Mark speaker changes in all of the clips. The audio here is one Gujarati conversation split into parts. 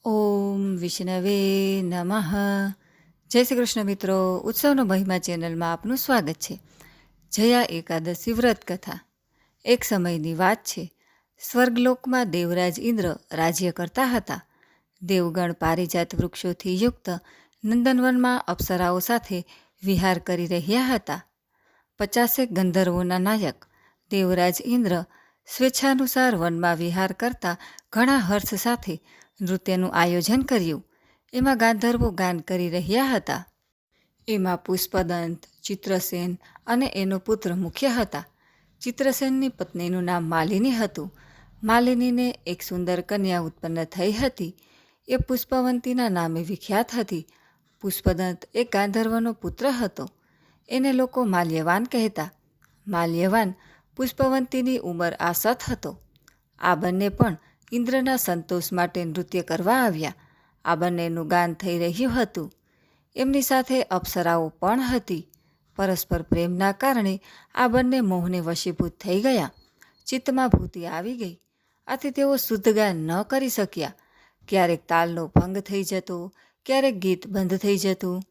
Speaker 1: ઓમ વિષ્ણવે નમઃ. જય શ્રી કૃષ્ણ મિત્રો. ઉત્સવનો મહિમા ચેનલમાં આપનું સ્વાગત છે. જયા એકાદશી વ્રત કથા. એક સમયની વાત છે. સ્વર્ગલોકમાં દેવરાજ ઇન્દ્ર રાજ્ય કરતા હતા. દેવગણ પારિજાત વૃક્ષોથી યુક્ત નંદનવનમાં અપ્સરાઓ સાથે વિહાર કરી રહ્યા હતા. 50 ગંધર્વોના નાયક દેવરાજ ઇન્દ્ર સ્વેચ્છાનુસાર વનમાં વિહાર કરતા ઘણા હર્ષ સાથે નૃત્યનું આયોજન કર્યું. એમાં ગાંધર્વો ગાન કરી રહ્યા હતા. એમાં પુષ્પદંત, ચિત્રસેન અને એનો પુત્ર મુખ્ય હતા. ચિત્રસેનની પત્નીનું નામ માલિની હતું. માલિનીને એક સુંદર કન્યા ઉત્પન્ન થઈ હતી. એ પુષ્પવંતીના નામે વિખ્યાત હતી. પુષ્પદંત એક ગાંધર્વનો પુત્ર હતો. એને લોકો માલ્યવાન કહેતા. માલ્યવાન પુષ્પવંતીની ઉંમર આસત હતો. આ બંને પણ ઇન્દ્રના સંતોષ માટે નૃત્ય કરવા આવ્યા. આ બંનેનું ગાન થઈ રહ્યું હતું. એમની સાથે અપ્સરાઓ પણ હતી. પરસ્પર પ્રેમના કારણે આ બંને મોહને વશીભૂત થઈ ગયા. ચિત્તમાં ભૂતિ આવી ગઈ. આથી તેઓ શુદ્ધ ગાન ન કરી શક્યા. ક્યારેક તાલનો ભંગ થઈ જતો, ક્યારેક ગીત બંધ થઈ જતું.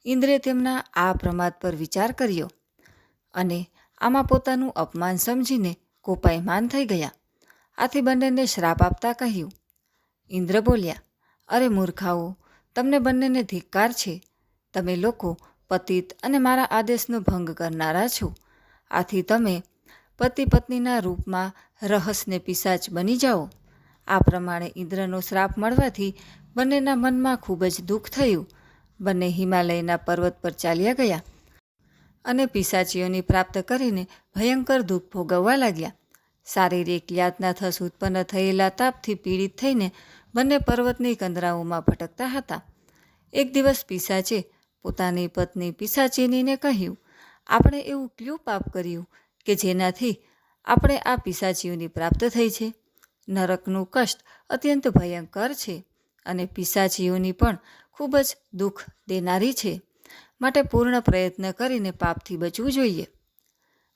Speaker 1: ઇન્દ્રે તેમના આ પ્રમાદ પર વિચાર કર્યો અને આમાં પોતાનું અપમાન સમજીને કોપાયમાન થઈ ગયા. આથી બંનેને શ્રાપ આપતા કહ્યું. ઇન્દ્ર બોલ્યા, અરે મૂર્ખાઓ, તમને બંનેને ધિક્કાર છે. તમે લોકો પતિત અને મારા આદેશનો ભંગ કરનારા છો. આથી તમે પતિ પત્નીના રૂપમાં રહસ્યને પિશાચ બની જાઓ. આ પ્રમાણે ઇન્દ્રનો શ્રાપ મળવાથી બંનેના મનમાં ખૂબ જ દુઃખ થયું. બંને હિમાલયના પર્વત પર ચાલ્યા ગયા અને પિશાચીઓની પ્રાપ્ત કરીને ભયંકર દુઃખ ભોગવવા લાગ્યા. શારીરિક યાતના થસ ઉત્પન્ન થયેલા તાપથી પીડિત થઈને બંને પર્વતની કંદરાઓમાં ભટકતા હતા. એક દિવસ પિશાચે પોતાની પત્ની પિશાચિનીને કહ્યું, આપણે એવું કયું પાપ કર્યું કે જેનાથી આપણે આ પિશાચીઓની પ્રાપ્ત થઈ છે? નરકનું કષ્ટ અત્યંત ભયંકર છે અને પિશાચીઓની પણ ખૂબ જ દુઃખ દેનારી છે. માટે પૂર્ણ પ્રયત્ન કરીને પાપથી બચવું જોઈએ.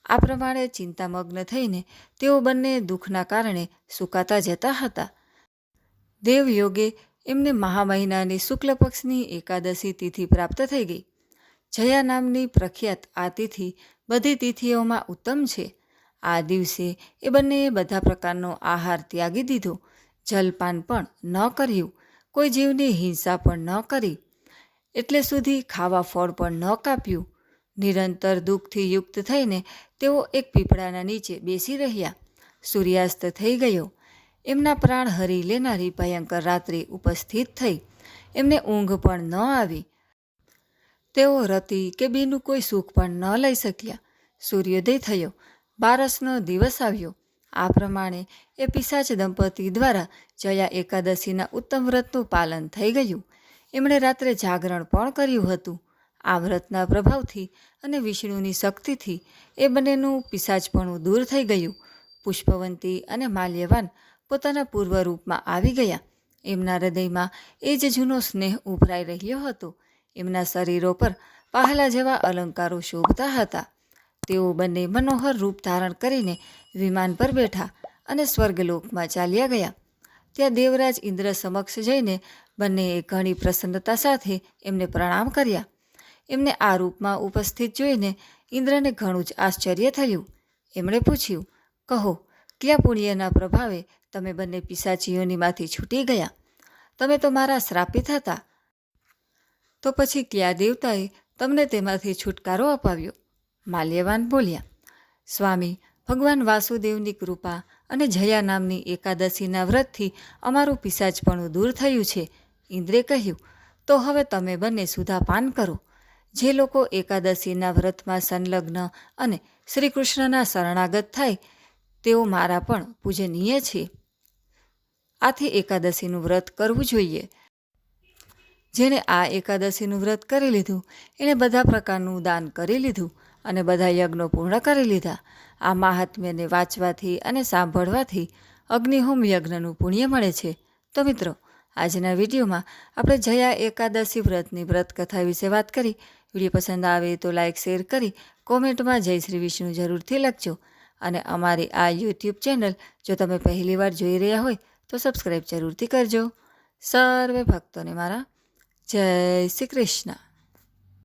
Speaker 1: આ પ્રમાણે ચિંતામગ્ન થઈને તેઓ બંને દુઃખના કારણે સુકાતા જતા હતા. દેવયોગે એમને મહામહિનાની શુક્લ પક્ષની એકાદશી તિથિ પ્રાપ્ત થઈ ગઈ. જયા નામની પ્રખ્યાત આ તિથિ બધી તિથિઓમાં ઉત્તમ છે. આ દિવસે એ બંનેએ બધા પ્રકારનો આહાર ત્યાગી દીધો. જલપાન પણ ન કર્યું. કોઈ જીવની હિંસા પણ ન કરી. એટલે સુધી ખાવા ફળ પણ ન કાપ્યું. નિરંતર દુઃખથી યુક્ત થઈને તેઓ એક પીપળાના નીચે બેસી રહ્યા. સૂર્યાસ્ત થઈ ગયો. એમના પ્રાણ હરી લેનારી ભયંકર રાત્રિ ઉપસ્થિત થઈ. એમને ઊંઘ પણ ન આવી. તેઓ રતિ કે બીનું કોઈ સુખ પણ ન લઈ શક્યા. સૂર્યોદય થયો. બારસનો દિવસ આવ્યો. આ પ્રમાણે એ પિશાચ દંપતી દ્વારા જયા એકાદશીના ઉત્તમ વ્રતનું પાલન થઈ ગયું. એમણે રાત્રે જાગરણ પણ કર્યું હતું. આ વ્રતના પ્રભાવથી અને વિષ્ણુની શક્તિથી એ બંનેનું પિશાચપણું દૂર થઈ ગયું. પુષ્પવંતી અને માલ્યવાન પોતાના પૂર્વ રૂપમાં આવી ગયા. એમના હૃદયમાં એ જ જૂનો સ્નેહ ઉભરાઈ રહ્યો હતો. એમના શરીરો પર પહાલા જેવા અલંકારો શોભતા હતા. તેઓ બંને મનોહર રૂપ ધારણ કરીને વિમાન પર બેઠા અને સ્વર્ગલોકમાં ચાલ્યા ગયા. ત્યાં દેવરાજ ઇન્દ્ર સમક્ષ જઈને બંનેએ ઘણી પ્રસન્નતા સાથે એમને પ્રણામ કર્યા. એમને આ રૂપમાં ઉપસ્થિત જોઈને ઇન્દ્રને ઘણું જ આશ્ચર્ય થયું. એમણે પૂછ્યું, કહો, કયા પુણ્યના પ્રભાવે તમે બંને પિશાચીઓનીમાંથી છૂટી ગયા? તમે તો મારા શ્રાપિત હતા. તો પછી કયા દેવતાએ તમને તેમાંથી છુટકારો અપાવ્યો? માલ્યવાન બોલ્યા, સ્વામી, ભગવાન વાસુદેવની કૃપા અને જયા નામની એકાદશીના વ્રતથી અમારું પિશાચપણું દૂર થયું છે. ઇન્દ્રે કહ્યું, તો હવે તમે બંને સુધાપાન કરો. જે લોકો એકાદશીના વ્રતમાં સંલગ્ન અને શ્રી કૃષ્ણના શરણાગત થાય તેઓ મારા પણ પૂજનીય છે. આથી એકાદશીનું વ્રત કરવું જોઈએ. જેણે આ એકાદશીનું વ્રત કરી લીધું એણે બધા પ્રકારનું દાન કરી લીધું અને બધા યજ્ઞો પૂર્ણ કરી લીધા. આ મહાત્મ્યને વાંચવાથી અને સાંભળવાથી અગ્નિહોમ યજ્ઞનું પુણ્ય મળે છે. તો મિત્રો, આજના વિડીયોમાં આપણે જયા એકાદશી વ્રતની વ્રત કથા વિશે વાત કરી. વિડીયો પસંદ આવે તો લાઇક, શેર કરી કોમેન્ટમાં જય શ્રી વિષ્ણુ જરૂરથી લખજો. અને અમારી આ યુટ્યુબ ચેનલ જો તમે પહેલીવાર જોઈ રહ્યા હોય તો સબસ્ક્રાઈબ જરૂરથી કરજો. સર્વે ભક્તોને મારા જય શ્રી કૃષ્ણ.